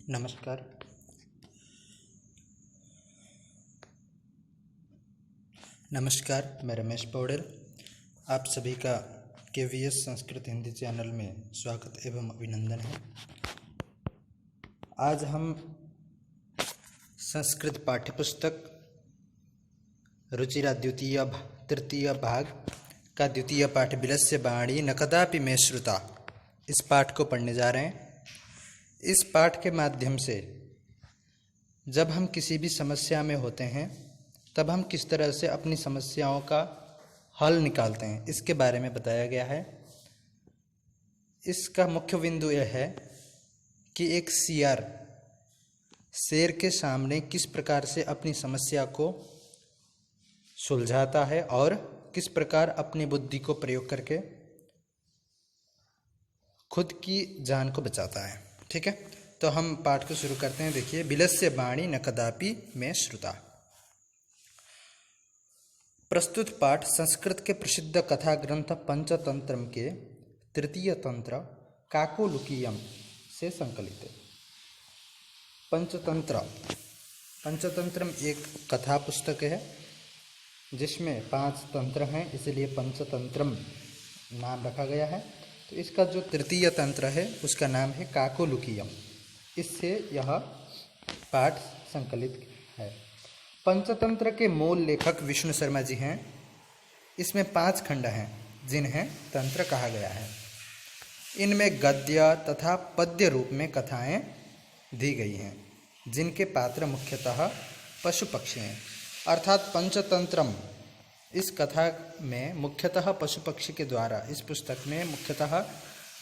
नमस्कार। मैं रमेश पौडेल। आप सभी का KVS संस्कृत हिंदी चैनल में स्वागत एवं अभिनंदन है। आज हम संस्कृत पाठ्यपुस्तक रुचिरा तृतीय भाग का द्वितीय पाठ विलस्य वाणी न कदापि मे श्रुता, इस पाठ को पढ़ने जा रहे हैं। इस पाठ के माध्यम से जब हम किसी भी समस्या में होते हैं तब हम किस तरह से अपनी समस्याओं का हल निकालते हैं, इसके बारे में बताया गया है। इसका मुख्य बिंदु यह है कि एक सियार शेर के सामने किस प्रकार से अपनी समस्या को सुलझाता है और किस प्रकार अपनी बुद्धि को प्रयोग करके खुद की जान को बचाता है। ठीक है, तो हम पाठ को शुरू करते हैं। देखिए, विलस्य वाणी न कदापि मे श्रुता। प्रस्तुत पाठ संस्कृत के प्रसिद्ध कथा ग्रंथ पंचतंत्रम के तृतीय तंत्र काकोलुकीयम से संकलित है। पंचतंत्रम एक कथा पुस्तक है जिसमें 5 तंत्र हैं, इसलिए पंचतंत्रम नाम रखा गया है। तो इसका जो तृतीय तंत्र है उसका नाम है काकोलुकीयम। इससे यह पाठ संकलित है। पंचतंत्र के मूल लेखक विष्णु शर्मा जी हैं। इसमें 5 खंड हैं जिन्हें तंत्र कहा गया है। इनमें गद्य तथा पद्य रूप में कथाएं दी गई हैं जिनके पात्र मुख्यतः पशु पक्षी हैं। अर्थात पंचतंत्रम इस कथा में मुख्यतः पशु पक्षी के द्वारा, इस पुस्तक में मुख्यतः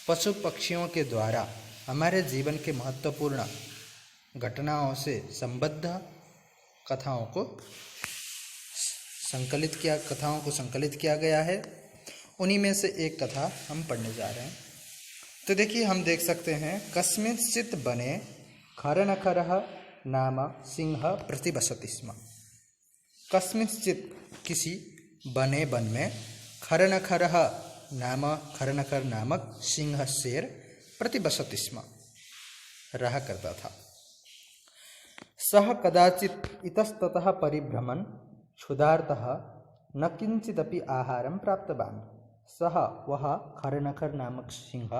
पशु पक्षियों के द्वारा हमारे जीवन के महत्वपूर्ण घटनाओं से संबद्ध कथाओं को संकलित किया गया है। उन्हीं में से एक कथा हम पढ़ने जा रहे हैं। तो देखिए, हम देख सकते हैं, कस्मिंश्चित् बने खरनखरः नाम सिंह प्रतिवसति स्म। कस्मिंश्चित् किसी बने वन में खरनखरः खरनखर नामक सिंह शेर प्रतिवसति स्म, रहा करता था। सह कदाचित् इतस्ततः परिभ्रमन् क्षुधार्तः न किंचिदपि आहारं प्राप्तवान्। सह वह खरनखर नामक सिंह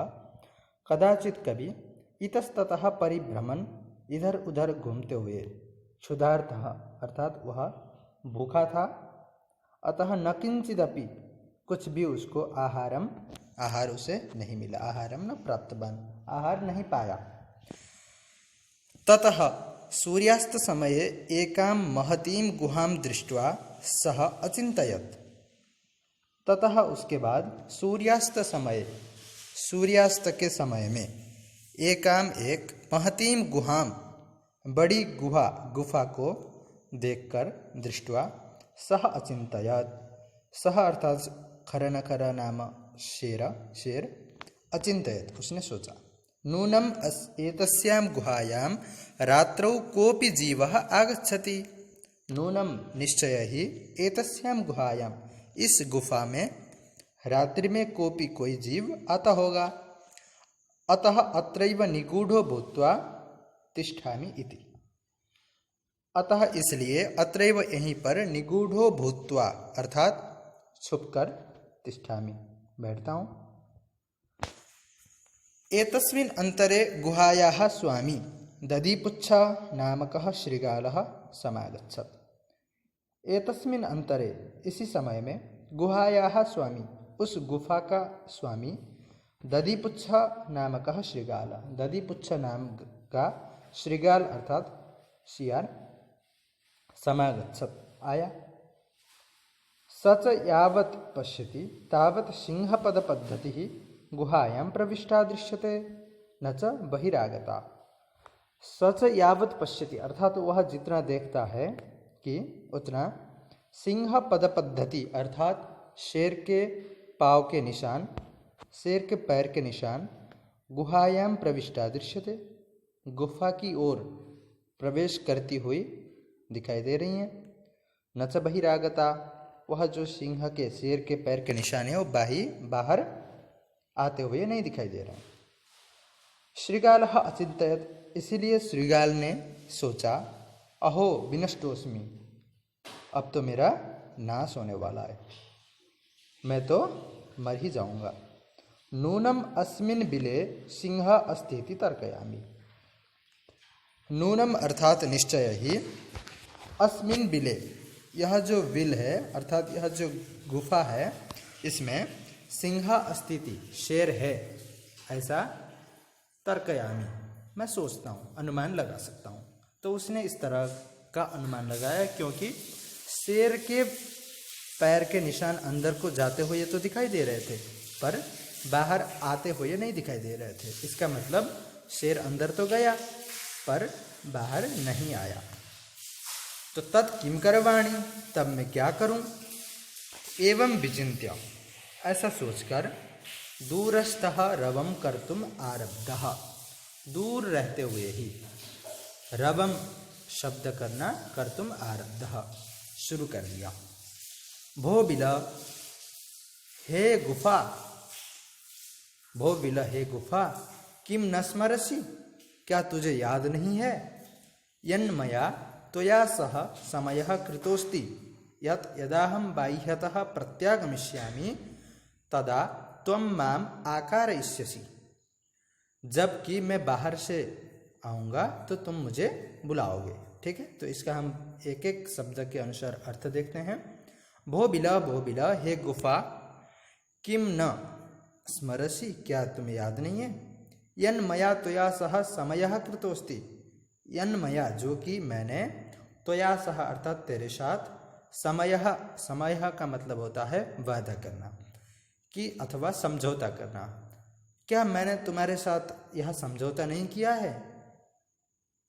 कदाचित कभी इतस्ततः परिभ्रमन् इधर उधर घूमते हुए, क्षुधार्तः अर्थात वह भूखा था, अतः न किंचिदपि कुछ भी उसको आहार उसे नहीं मिला। आहारम न प्राप्तवान्, आहार नहीं पाया। ततः सूर्यास्त समये एकां महतीं गुहां दृष्ट्वा सः अचिन्तयत्। ततः उसके बाद सूर्यास्त के समय में एक महतीं गुहां बड़ी गुफा को देखकर दृष्ट्वा सः अचिन्तयत्। सः अर्थात खरनखर नाम शेर अचिन्तयत्, उसने सोचा। नूनम एतस्यां गुहायां रात्रौ कोऽपि जीवः आगच्छति। नूनम निश्चय ही एतस्यां गुहायां इस गुफा में रात्रि में कोई जीव आता होगा। अतः अत्रैव निगूढ़ो भूत्वा तिष्ठामि इति। अतः इसलिए अत्रैव यहीं पर निगूढ़ो भूत्वा अर्थात छुपकर तिष्ठामि बैठता हूँ। एतस्मिन् अंतरे गुहायाः स्वामी दधिपुच्छ नामकः श्रृगालः समागच्छत्। एतस्मिन् अंतरे इसी समय में गुहायाः स्वामी उस गुफा का स्वामी दधिपुच्छ नामकः श्रृगाल, दधिपुच्छ नाम का श्रृगाल अर्थात सियार समागच्छत् आया। सच यावत् पश्यति तावत् सिंहपदपद्धतिः गुहायां प्रविष्टा दृश्यते न च बहिरागता। सच यावत् पश्यति अर्थात वह जितना देखता है कि उतना सिंह पद पद्धति अर्थात शेर के पाँव के निशान, शेर के पैर के निशान गुहायां प्रविष्टा दृश्यते, गुफा की ओर प्रवेश करती हुई दिखाई दे रही हैं। न च बहिरागता, वह जो सिंह के शेर के पैर के निशान है वो बाहर आते हुए नहीं दिखाई दे रहा है। श्रृगालः अचिन्तयत्, इसीलिए श्रीगाल ने सोचा, अहो विनष्टोस्मि, अब तो मेरा नाश होने वाला है, मैं तो मर ही जाऊंगा। नूनम अस्मिन बिले सिंह अस्तीति तर्कयामि। नूनम अर्थात निश्चय ही, अस्मिन बिले, यह जो विल है अर्थात यह जो गुफा है, इसमें सिंह अस्तिति, शेर है, ऐसा तर्कयामी, मैं सोचता हूँ, अनुमान लगा सकता हूँ। तो उसने इस तरह का अनुमान लगाया क्योंकि शेर के पैर के निशान अंदर को जाते हुए तो दिखाई दे रहे थे, पर बाहर आते हुए नहीं दिखाई दे रहे थे। इसका मतलब शेर अंदर तो गया पर बाहर नहीं आया। तो तत् किम करवाणी, तब मैं क्या करूं। एवं विचिन्त्य, ऐसा सोचकर दूरस्थः रवम कर्तुम आरब्धः, दूर रहते हुए ही रवम शब्द करना, कर्तुम आरब्धः शुरू कर दिया। भो बिल हे गुफा, भो बिल हे गुफा, किम न स्मरसि, क्या तुझे याद नहीं है। यन्मया त्वया सह समयः कृतोस्ति यत् यदाहं बाह्यतः प्रत्यागमिष्यामि तदा त्वं माम आकारयिष्यसि, जबकि मैं बाहर से आऊँगा तो तुम मुझे बुलाओगे। ठीक है, तो इसका हम एक एक शब्द के अनुसार अर्थ देखते हैं। भो बिला हे गुफा, किम न स्मरसि, क्या तुम्हें याद नहीं है। यन्मया त्वया सह समयः कृतोस्ति, यन्मया जो कि मैंने, त्वया सह अर्थात तेरे साथ, समयः, समयः का मतलब होता है वादा करना कि अथवा समझौता करना। क्या मैंने तुम्हारे साथ यह समझौता नहीं किया है।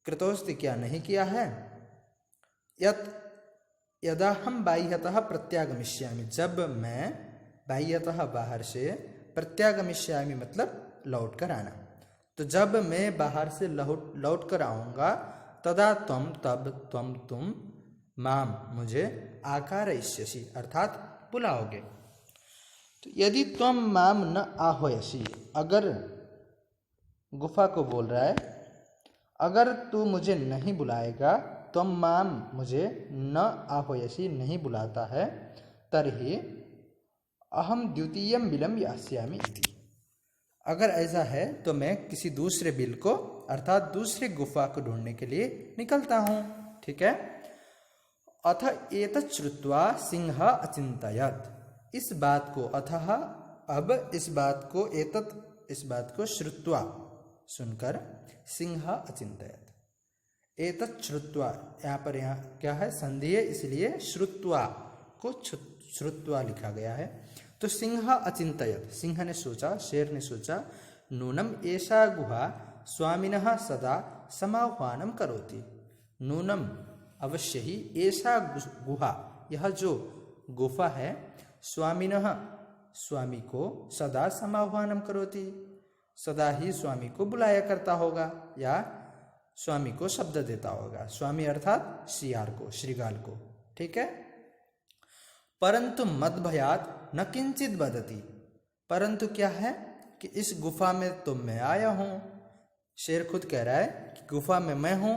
कृतोस्ति, क्या नहीं किया है। यत् यदाहं बाह्यतः प्रत्यागमिष्यामि, जब मैं बाह्यतः बाहर से, प्रत्यागमिष्यामि मतलब लौट कर आना, तो जब मैं बाहर से लौट कर आऊँगा, तदा त्वं, तब तुम माम मुझे आकारयिष्यसि अर्थात बुलाओगे। तो यदि त्वं माम न आह्वयसि, अगर, गुफा को बोल रहा है, अगर तू मुझे नहीं बुलाएगा, त्वं माम मुझे न आह्वयसि नहीं बुलाता है, तर्हि अहम द्वितीयं बिलं यास्यामि इति, अगर ऐसा है तो मैं किसी दूसरे बिल को अर्थात दूसरे गुफा को ढूंढने के लिए निकलता हूँ। ठीक है। अथ एतत् श्रुत्वा सिंह अचिन्तयत्, इस बात को, अथः अब इस बात को, एतत् इस बात को, श्रुत्वा सुनकर, सिंह अचिन्तयत्, एतत् श्रुत्वा, यहाँ पर यहाँ क्या है, संधि है, इसलिए श्रुत्वा को श्रुत्वा लिखा गया है। तो सिंह अचिन्तयत्, सिंह ने सोचा, शेर ने सोचा, नूनम एषा गुहा स्वामिनः सदा समाह्वानं करोति, नूनम अवश्य ही, एषा गुहा, यह जो गुफा है, स्वामिनः स्वामी को, सदा समाह्वानं करोति सदा ही स्वामी को बुलाया करता होगा या स्वामी को शब्द देता होगा। स्वामी अर्थात श्रीयार को, श्रीगाल को। ठीक है। परंतु मद्भयात न किंचित वदति, परंतु क्या है कि इस गुफा में तो मैं आया हूँ। शेर खुद कह रहा है कि गुफा में मैं हूँ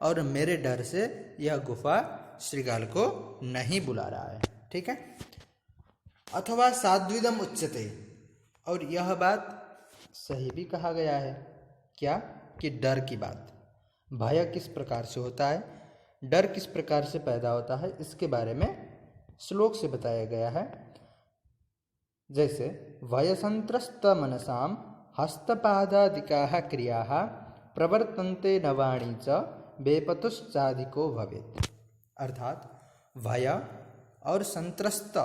और मेरे डर से यह गुफा श्रीगाल को नहीं बुला रहा है। ठीक है। अथवा साद्विदम उच्यते, और यह बात सही भी कहा गया है, क्या कि डर की बात, भय किस प्रकार से होता है, डर किस प्रकार से पैदा होता है, इसके बारे में श्लोक से बताया गया है। जैसे भयसंत्रस्त मनसाम हस्तपादादिकाः क्रियाः प्रवर्तन्ते नवाणी च बेपतुश्चादिको भवेत्, अर्थात भय और संत्रस्त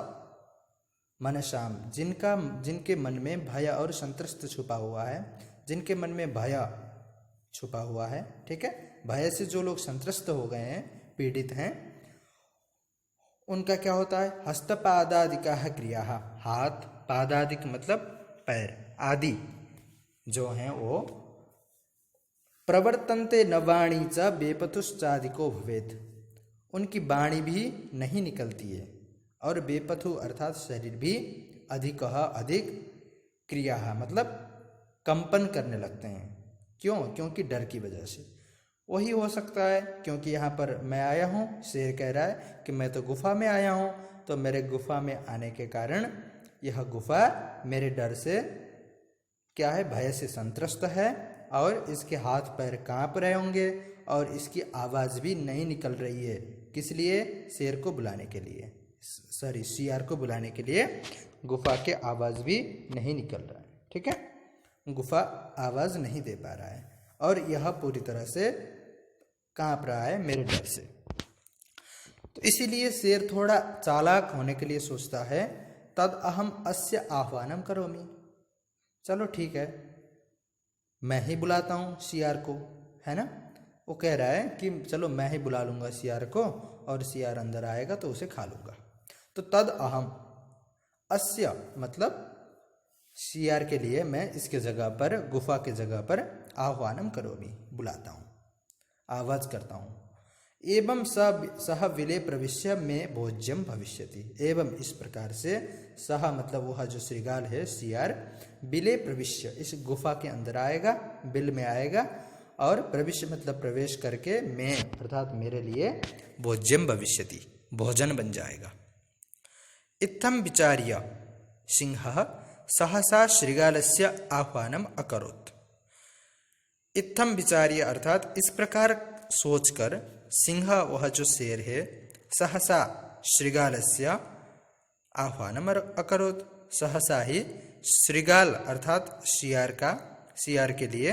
मनसाम, जिनके मन में भय और संत्रस्त छुपा हुआ है, जिनके मन में भय छुपा हुआ है। ठीक है। भय से जो लोग संत्रस्त हो गए हैं, पीड़ित हैं, उनका क्या होता है, हस्तपादादिकाः क्रियाः, हाथ, पादादिक मतलब पैर, आदि जो हैं वो, प्रवर्तन्ते न वाणी च बेपतुश्चादिको भवेत्, उनकी वाणी भी नहीं निकलती है, और बेपथु अर्थात शरीर भी अधिक क्रिया मतलब कंपन करने लगते हैं, क्यों? क्योंकि डर की वजह से। वही हो सकता है क्योंकि यहाँ पर मैं आया हूँ, शेर कह रहा है कि मैं तो गुफा में आया हूँ, तो मेरे गुफा में आने के कारण यह गुफा मेरे डर से क्या है, भय से संत्रस्त है और इसके हाथ पैर कांप रहे होंगे और इसकी आवाज़ भी नहीं निकल रही है। किस लिए? शेर को बुलाने के लिए, सॉरी शियार को बुलाने के लिए गुफा के आवाज़ भी नहीं निकल रहा है। ठीक है, गुफा आवाज़ नहीं दे पा रहा है और यह पूरी तरह से कांप रहा है मेरे डर से। तो इसीलिए शेर थोड़ा चालाक होने के लिए सोचता है, तद अहम अस्य आह्वानम करोमि, चलो ठीक है मैं ही बुलाता हूँ शियार को, है ना। वो कह रहा है कि चलो मैं ही बुला लूँगा शियार को और शियार अंदर आएगा तो उसे खा लूँगा। तो तद अहम, अस्य मतलब शियार के लिए मैं इसके जगह पर, गुफा के जगह पर आह्वानम करोमि, बुलाता हूँ, आवाज़ करता हूँ। एवं सह विले प्रविश्य में भोज्यम भविष्यति, एवं इस प्रकार से सह मतलब वह जो श्रीगाल है शियार, बिले प्रविश्य इस गुफा के अंदर आएगा, बिल में आएगा, और प्रविश्य मतलब प्रवेश करके, में अर्थात मेरे लिए, भोज्यम भविष्यति भोजन बन जाएगा। इत्थम विचार्य सिंहः सहसा श्रीगालस्य आह्वानम अकरोत्। इत्थम विचार्य अर्थात इस प्रकार सोचकर सिंह वह जो शेर है, सहसा श्रीगालस्य आह्वानम अकरोत्, सहसा ही श्रीगाल अर्थात शियार के लिए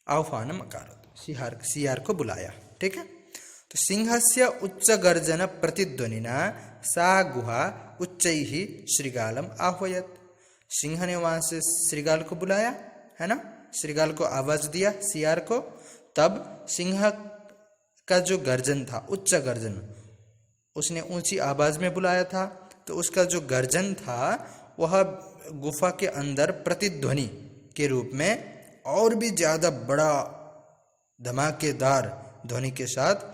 आह्वानम अकरोत्, शियार को बुलाया। ठीक है, तो सिंहस्य उच्च गर्जन प्रतिध्वनिना सा गुहा उच्चैः श्रीगालम आह्वयत्। सिंह ने वहां से श्रीगाल को बुलाया, है ना, श्रीगाल को आवाज दिया शियार को। तब सिंह का जो गर्जन था, उच्च गर्जन, उसने ऊंची आवाज में बुलाया था, तो उसका जो गर्जन था वह गुफा के अंदर प्रतिध्वनि के रूप में और भी ज्यादा बड़ा धमाकेदार ध्वनि के साथ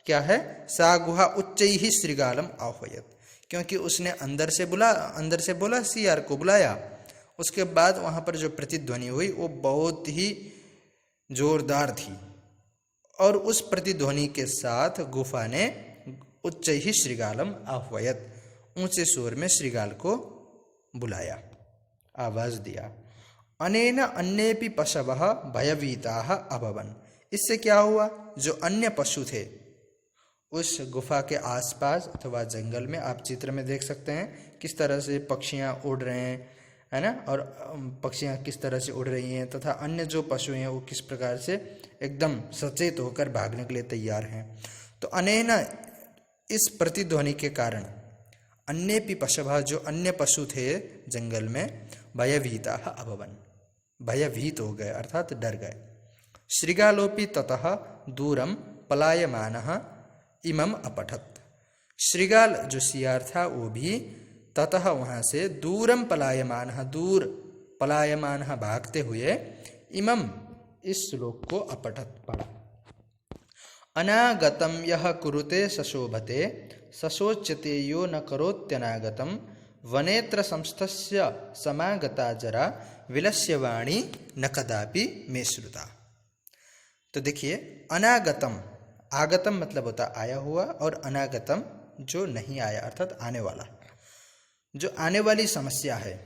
क्या है, सा गुहा उच्चैः श्रीगालम आह्वयत्, क्योंकि उसने अंदर से बोला शियार को बुलाया, उसके बाद वहां पर जो प्रतिध्वनि हुई वो बहुत ही जोरदार थी और उस प्रतिध्वनि के साथ गुफा ने उच्चैः श्रीगालम आह्वयत्, ऊंचे स्वर में श्रीगाल को बुलाया, आवाज दिया। अनेन अन्येपि पशवः भयभीताः अभवन्। इससे क्या हुआ, जो अन्य पशु थे उस गुफा के आसपास अथवा जंगल में, आप चित्र में देख सकते हैं किस तरह से पक्षियां उड़ रहे हैं, है ना, और पक्षियां किस तरह से उड़ रही हैं, तथा अन्य जो पशु हैं वो किस प्रकार से एकदम सचेत होकर भागने के लिए तैयार हैं। तो अनेन इस प्रतिध्वनि के कारण अन्येपि पशवः जो अन्य पशु थे जंगल में, भयभीताः अभवन् भयभीत हो गए अर्थात डर गए। श्रीगालोपि ततः दूरं पलायमानः इमं अपठत्। श्रीगाल जो शियार था वो भी ततः वहां से दूरं पलायमानः दूर पलायमानः भागते हुए इमं इस श्लोक को अपठत् पढ़ा। अनागतं यः कुरुते सशोभते सशोच्यते यो न करोत्यनागतं वनेत्र संस्थस्य समागता जरा विलस्य वाणी न कदापि मे श्रुता। तो देखिए, अनागतम, आगतम मतलब होता आया हुआ और अनागतम जो नहीं आया अर्थात आने वाला, जो आने वाली समस्या है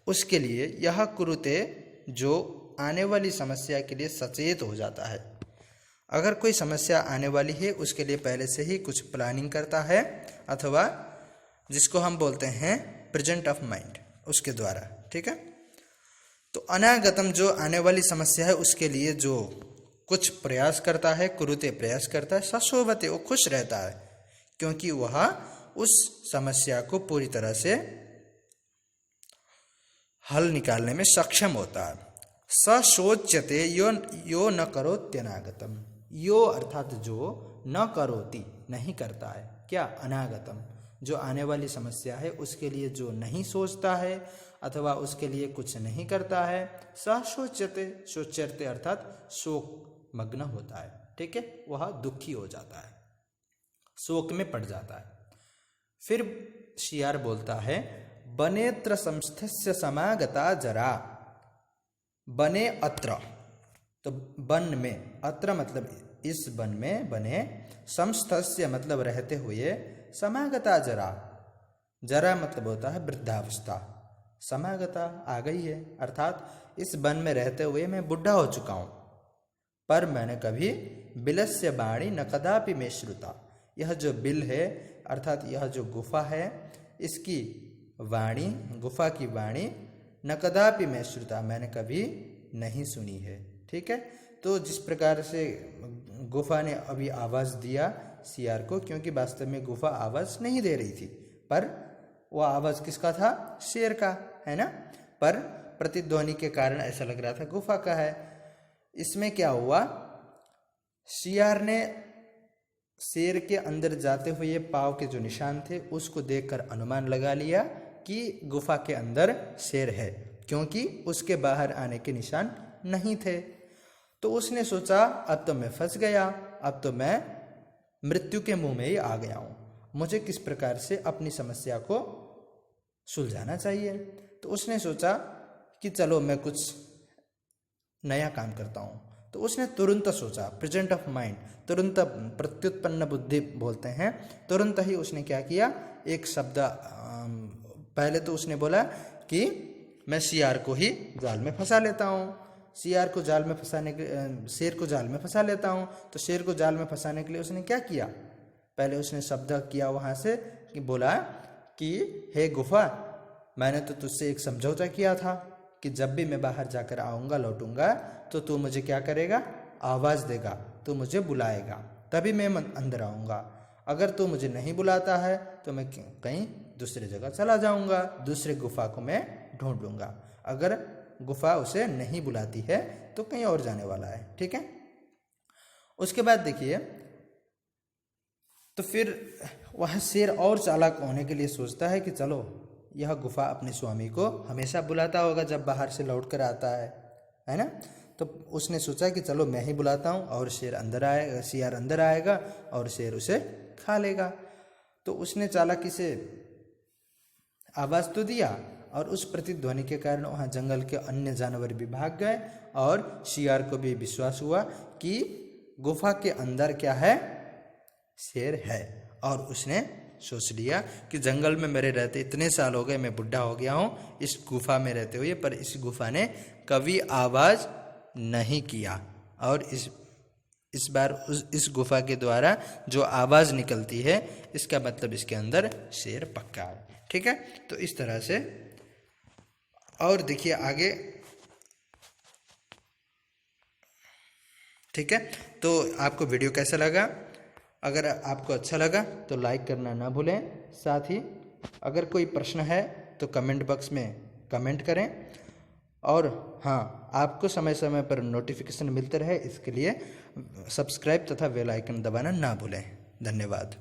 उसके लिए, यह कुरुते जो आने वाली समस्या के लिए सचेत हो जाता है। अगर कोई समस्या आने वाली है उसके लिए पहले से ही कुछ प्लानिंग करता है, अथवा जिसको हम बोलते हैं प्रेजेंट ऑफ माइंड, उसके द्वारा। ठीक है, तो अनागतम जो आने वाली समस्या है उसके लिए जो कुछ प्रयास करता है, कुरुते प्रयास करता है, सशोभते वो खुश रहता है क्योंकि वह उस समस्या को पूरी तरह से हल निकालने में सक्षम होता है। सशोच्यते यो न करोत्यनागतम, यो अर्थात जो, न करोति नहीं करता है, क्या, अनागतम जो आने वाली समस्या है उसके लिए जो नहीं सोचता है अथवा उसके लिए कुछ नहीं करता है। सशोच्यते, शोच्यते अर्थात शोक मग्न होता है। ठीक है, वह दुखी हो जाता है, शोक में पड़ जाता है। फिर शियार बोलता है, बनेत्र संस्थस्य समागता जरा, बने अत्र, तो वन में, अत्र मतलब इस वन में बने, समस्तस्य मतलब रहते हुए, समागता जरा, जरा मतलब होता है वृद्धावस्था, समागता आ गई है, अर्थात इस वन में रहते हुए मैं बुढ़ा हो चुका हूँ। पर मैंने कभी बिलस्य वाणी न कदापि में श्रुता, यह जो बिल है अर्थात यह जो गुफा है, इसकी वाणी, गुफा की वाणी न कदापि में श्रुता, मैंने कभी नहीं सुनी है। ठीक है, तो जिस प्रकार से गुफा ने अभी आवाज़ दिया सियार को, क्योंकि वास्तव में गुफा आवाज़ नहीं दे रही थी, पर वह आवाज़ किसका था? शेर का, है ना, पर प्रतिध्वनि के कारण ऐसा लग रहा था गुफा का है। इसमें क्या हुआ, सियार ने शेर के अंदर जाते हुए पाँव के जो निशान थे उसको देखकर अनुमान लगा लिया कि गुफा के अंदर शेर है, क्योंकि उसके बाहर आने के निशान नहीं थे। तो उसने सोचा अब तो मैं फंस गया, अब तो मैं मृत्यु के मुंह में ही आ गया हूँ, मुझे किस प्रकार से अपनी समस्या को सुलझाना चाहिए। तो उसने सोचा कि चलो मैं कुछ नया काम करता हूँ। तो उसने तुरंत सोचा, प्रेजेंट ऑफ माइंड, तुरंत, प्रत्युत्पन्न बुद्धि बोलते हैं, तुरंत ही उसने क्या किया, एक शब्द, पहले तो उसने बोला कि मैं सियार को ही जाल में फंसा लेता हूँ, सियार को जाल में फंसाने के, शेर को जाल में फंसा लेता हूँ। तो शेर को जाल में फंसाने के लिए उसने क्या किया, पहले उसने शब्द किया वहाँ से कि बोला कि हे गुफा, मैंने तो तुझसे एक समझौता किया था कि जब भी मैं बाहर जाकर आऊँगा, लौटूंगा, तो तू मुझे क्या करेगा, आवाज़ देगा, तू मुझे बुलाएगा, तभी मैं अंदर आऊँगा। अगर तू मुझे नहीं बुलाता है तो मैं कहीं दूसरी जगह चला जाऊँगा, दूसरे गुफा को मैं ढूंढ लूँगा। अगर गुफा उसे नहीं बुलाती है तो कहीं और जाने वाला है। ठीक है, उसके बाद देखिए, तो फिर वह शेर और चालाक होने के लिए सोचता है कि चलो यह गुफा अपने स्वामी को हमेशा बुलाता होगा जब बाहर से लौट कर आता है ना। तो उसने सोचा कि चलो मैं ही बुलाता हूँ और शेर अंदर आएगा, सियार अंदर आएगा और शेर उसे खा लेगा। तो उसने चालाकी से आवाज़ तो दिया और उस प्रतिध्वनि के कारण वहाँ जंगल के अन्य जानवर भी भाग गए और सियार को भी विश्वास हुआ कि गुफा के अंदर क्या है, शेर है। और उसने सोच लिया कि जंगल में मेरे रहते इतने साल हो गए, मैं बुढ़ा हो गया हूँ इस गुफा में रहते हुए, पर इस गुफा ने कभी आवाज़ नहीं किया और इस बार इस गुफा के द्वारा जो आवाज़ निकलती है इसका मतलब इसके अंदर शेर पक्का है। ठीक है, तो इस तरह से। और देखिए आगे, ठीक है, तो आपको वीडियो कैसा लगा? अगर आपको अच्छा लगा तो लाइक करना ना भूलें। साथ ही अगर कोई प्रश्न है तो कमेंट बॉक्स में कमेंट करें। और हाँ, आपको समय समय पर नोटिफिकेशन मिलते रहे इसके लिए सब्सक्राइब तथा बेल आइकन दबाना ना भूलें। धन्यवाद।